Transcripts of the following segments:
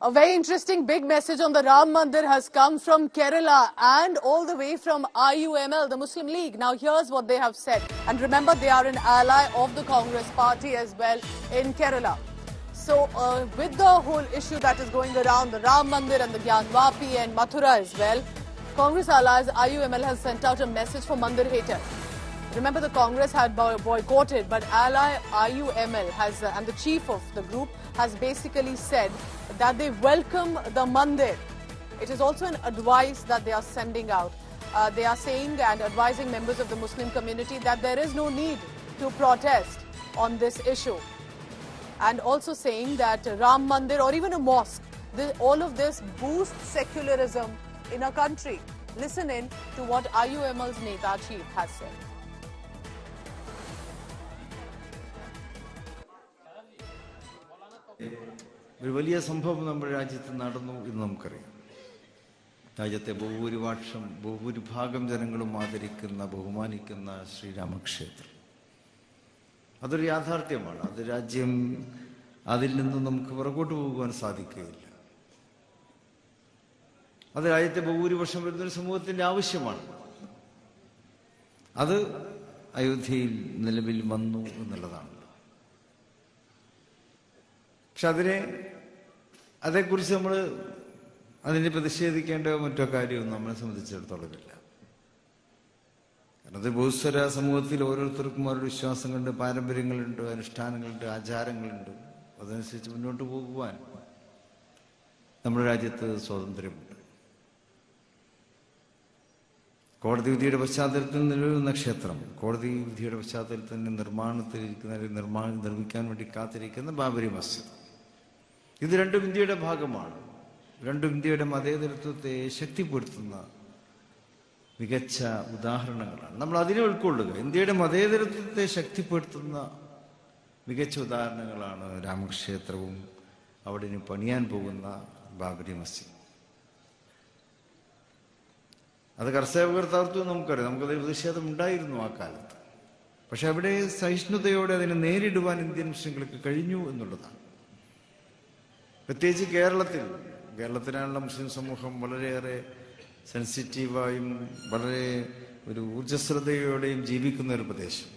A very interesting big message on the Ram Mandir has come from Kerala and all the way from IUML, the Muslim League. Now here's what they have said. And remember, they are an ally of the Congress party as well in Kerala. So with the whole issue that is going around, the Ram Mandir and the Gyanvapi and Mathura as well, Congress allies IUML has sent out a message for Mandir haters. Remember, the Congress had boycotted, but ally IUML has, and the chief of the group has basically said that they welcome the Mandir. It is also an advice that they are sending out. They are saying and advising members of the Muslim community that there is no need to protest on this issue. And also saying that Ram Mandir or even a mosque, all of this boosts secularism in a country. Listen in to what IUML's Neta chief has said. ഒരു വലിയ സംഭവം നമ്മുടെ രാജ്യത്ത് നടന്നു എന്ന് നമുക്കറിയാം. രാജ്യത്തെ ബഹുഭൂരിഭാഗം ജനങ്ങളും ആദരിക്കുന്ന ബഹുമാനിക്കുന്ന ശ്രീരാമക്ഷേത്രം, അതൊരു യാഥാർത്ഥ്യമാണ്. അത് രാജ്യം അതിൽ നിന്ന് നമുക്ക് പുറകോട്ട് പോകുവാൻ സാധിക്കുകയില്ല. അത് രാജ്യത്തെ ബഹുഭൂരിപക്ഷം വരുന്നൊരു സമൂഹത്തിന്റെ ആവശ്യമാണ്. അത് അയോധ്യയിൽ നിലവിൽ വന്നു എന്നുള്ളതാണ്. പക്ഷെ അതേക്കുറിച്ച് നമ്മൾ അതിനെ പ്രതിഷേധിക്കേണ്ട മറ്റോ കാര്യവും നമ്മളെ സംബന്ധിച്ചിടത്തോളം ഇല്ല. കാരണം അത് ബഹുസ്വര സമൂഹത്തിൽ ഓരോരുത്തർക്കും ഓരോ വിശ്വാസങ്ങളുണ്ട്, പാരമ്പര്യങ്ങളുണ്ട്, അനുഷ്ഠാനങ്ങളുണ്ട്, ആചാരങ്ങളുണ്ട്. അതനുസരിച്ച് മുന്നോട്ട് പോകുവാൻ നമ്മുടെ രാജ്യത്ത് സ്വാതന്ത്ര്യമുണ്ട്. കോടതി വിധിയുടെ പശ്ചാത്തലത്തിൽ നിലവിലുന്ന ക്ഷേത്രം, കോടതി വിധിയുടെ പശ്ചാത്തലത്തിൽ തന്നെ നിർമ്മിക്കാൻ വേണ്ടി കാത്തിരിക്കുന്ന ബാബരി മസ്ജിദ്, ഇത് രണ്ടും ഇന്ത്യയുടെ ഭാഗമാണ്. രണ്ടും ഇന്ത്യയുടെ മതേതരത്വത്തെ ശക്തിപ്പെടുത്തുന്ന മികച്ച ഉദാഹരണങ്ങളാണ്. നമ്മൾ അതിനെ ഉൾക്കൊള്ളുക. ഇന്ത്യയുടെ മതേതരത്വത്തെ ശക്തിപ്പെടുത്തുന്ന മികച്ച ഉദാഹരണങ്ങളാണ് രാമക്ഷേത്രവും അവിടെ ഇനി പണിയാൻ പോകുന്ന ബാബരി മസ്ജിദ്. അത് കർത്തവ്യകർത്താർത്ഥം നമുക്കറിയാം. നമുക്കതിൽ പ്രതിഷേധം ഉണ്ടായിരുന്നു ആ കാലത്ത്. പക്ഷെ അവിടെ സഹിഷ്ണുതയോടെ അതിനെ നേരിടുവാൻ ഇന്ത്യൻ മുസ്ലിങ്ങൾക്ക് കഴിഞ്ഞു എന്നുള്ളതാണ്. പ്രത്യേകിച്ച് കേരളത്തിനാണുള്ള മുസ്ലിം സമൂഹം വളരെയേറെ സെൻസിറ്റീവായും വളരെ ഒരു ഊർജ്ജസ്വലതയോടെയും ജീവിക്കുന്ന ഒരു പ്രദേശം.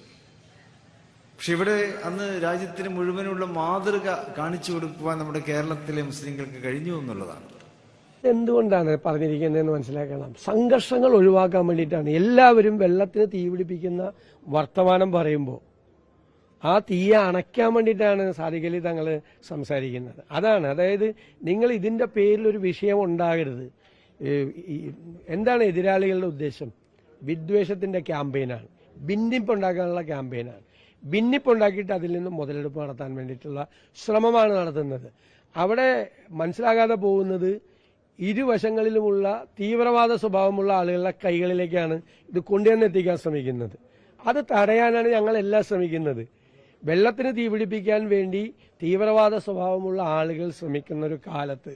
പക്ഷെ ഇവിടെ അന്ന് രാജ്യത്തിന് മുഴുവനുള്ള മാതൃക കാണിച്ചു കൊടുക്കുവാൻ നമ്മുടെ കേരളത്തിലെ മുസ്ലിങ്ങൾക്ക് കഴിഞ്ഞു എന്നുള്ളതാണ്. എന്തുകൊണ്ടാണ് പറഞ്ഞിരിക്കുന്നതെന്ന് മനസ്സിലാക്കണം. സംഘർഷങ്ങൾ ഒഴിവാക്കാൻ വേണ്ടിയിട്ടാണ്. എല്ലാവരും വെള്ളത്തിന് തീ പിടിപ്പിക്കുന്ന വർത്തമാനം പറയുമ്പോൾ ആ തീയെ അണയ്ക്കാൻ വേണ്ടിയിട്ടാണ് സാദിഖ് അലി തങ്ങൾ സംസാരിക്കുന്നത്. അതായത് നിങ്ങൾ ഇതിന്റെ പേരിൽ ഒരു വിഷയം ഉണ്ടാകരുത്. എന്താണ് എതിരാളികളുടെ ഉദ്ദേശം? വിദ്വേഷത്തിന്റെ ക്യാമ്പയിനാണ്, ഭിന്നിപ്പുണ്ടാക്കാനുള്ള ക്യാമ്പയിനാണ്. ഭിന്നിപ്പുണ്ടാക്കിയിട്ട് അതിൽ നിന്ന് മുതലെടുപ്പ് നടത്താൻ വേണ്ടിയിട്ടുള്ള ശ്രമമാണ് നടത്തുന്നത്. അവിടെ മനസ്സിലാകാതെ പോകുന്നത് ഇരുവശങ്ങളിലുമുള്ള തീവ്രവാദ സ്വഭാവമുള്ള ആളുകളുടെ കൈകളിലേക്കാണ് ഇത് കൊണ്ടുവന്നെത്തിക്കാൻ ശ്രമിക്കുന്നത്. അത് തടയാനാണ് ഞങ്ങളെല്ലാം ശ്രമിക്കുന്നത്. വെള്ളത്തിന് തീപിടിപ്പിക്കാൻ വേണ്ടി തീവ്രവാദ സ്വഭാവമുള്ള ആളുകൾ ശ്രമിക്കുന്ന ഒരു കാലത്ത്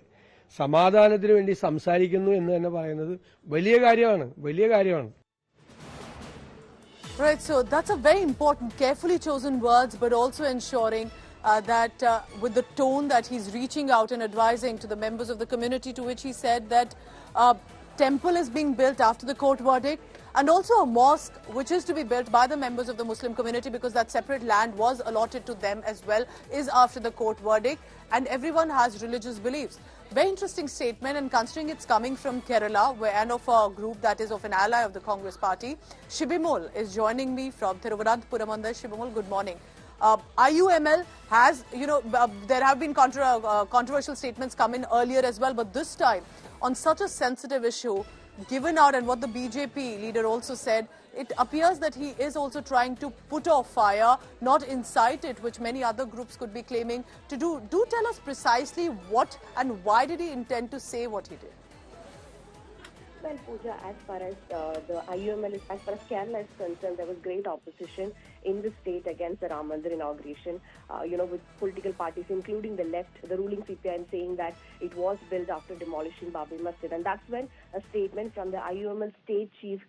സമാധാനത്തിന് വേണ്ടി സംസാരിക്കുന്നു എന്ന് തന്നെ പറയുന്നത് വലിയ കാര്യമാണ്. Right, so that's a very important, carefully chosen words, but also ensuring that with the tone that he's reaching out and advising to the members of the community, to which he said that temple is being built after the court verdict, and also a mosque which is to be built by the members of the Muslim community because that separate land was allotted to them as well, is after the court verdict, and everyone has religious beliefs. Very interesting statement, and considering it's coming from Kerala, and of a group that is of an ally of the Congress party. Shibimol is joining me from Thiruvananthapuram. Shibimol, good morning. IUML has, there have been controversial statements come in earlier as well, but this time on such a sensitive issue, given out, and what the BJP leader also said, it appears that he is also trying to put off fire, not incite it, which many other groups could be claiming to do. Do tell us precisely what and why did he intend to say what he did? Well, Pooja, as far as the IUML, as far as Kerala is concerned, there was great opposition in the state against the Ram Mandir inauguration, with political parties, including the left, the ruling CPIM, saying that it was built after demolishing Babri Masjid. And that's when a statement from the IUML state chief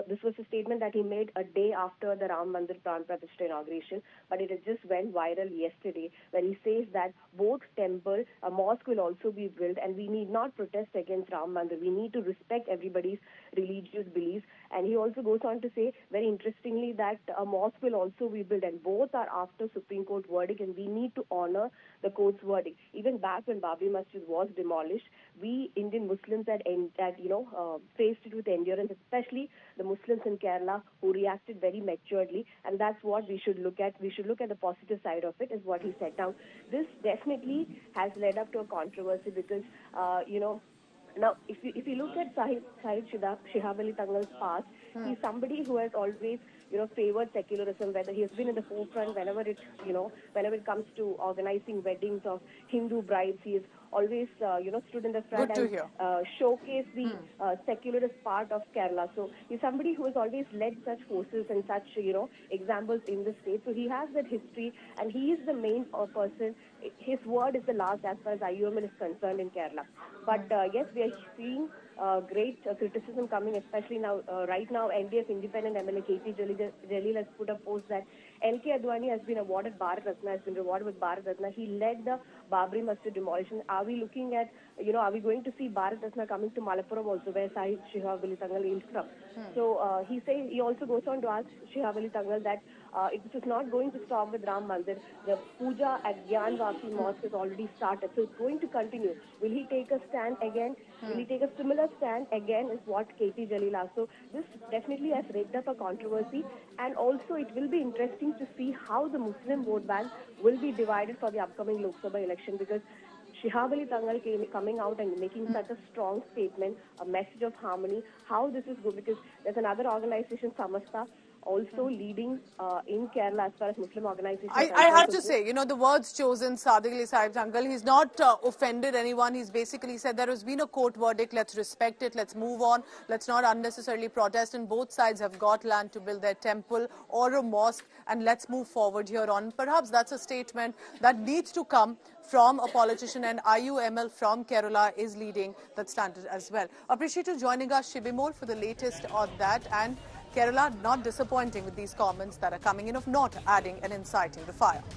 This was a statement that he made a day after the Ram Mandir Pran Pratishtha inauguration, but it had just went viral yesterday, where he says that both temple, a mosque will also be built, and we need not protest against Ram Mandir. We need to respect everybody's religious beliefs. And he also goes on to say, very interestingly, that a mosque will also be built, and both are after Supreme Court verdict, and we need to honor the court's verdict. Even back when Babri Masjid was demolished, we Indian Muslims had faced it with endurance, especially the Muslims in Kerala who reacted very maturely, and that's what we should look at. We should look at the positive side of it, is what he said. Now, this definitely has led up to a controversy because, now, if you look at Syed Shihab Ali Tangal's past, he's somebody who has always, favored secularism, whether he has been in the forefront whenever it comes to organizing weddings of Hindu brides. He has always, stood in the front and showcased the secularist part of Kerala. So he's somebody who has always led such forces and such, examples in the state. So he has that history, and he is the main person. His word is the last as far as IUML is concerned in Kerala. But yes, we are seeing great criticism coming, especially now. Right now, NDF independent MLA KT Jalil has put a post that LK Advani has been awarded Bharat Ratna, has been rewarded with Bharat Ratna. He led the Babri Masjid demolition. Are we looking at, are we going to see Bharat Ratna coming to Malappuram also, where Syed Shihab Ali Tangal hails from? So he also goes on to ask Shihab Ali Tangal that this is not going to stop with Ram Mandir. The puja at Gyan Vasi Mosque has already started, so it's going to continue. Will he take a stand again? Will he take a similar stand again, is what KT Jalil asked. So this definitely has raked up a controversy, and also it will be interesting to see how the Muslim vote bank will be divided for the upcoming Lok Sabha election, because Shihab Ali Tangal coming out and making such a strong statement, a message of harmony, how this is good, because there's another organization, Samasta, also leading in Kerala as far as Muslim organizations. I have to say, the words chosen, Sadiq Ali Sahib Tangal, he's not offended anyone. He's basically said there has been a court verdict, let's respect it, let's move on, let's not unnecessarily protest, and both sides have got land to build their temple or a mosque, and let's move forward here on. Perhaps that's a statement that needs to come from a politician, and IUML from Kerala is leading that standard as well. Appreciate you joining us, Shibimol, for the latest on that. And Kerala not disappointing with these comments that are coming in of not adding and inciting the fire.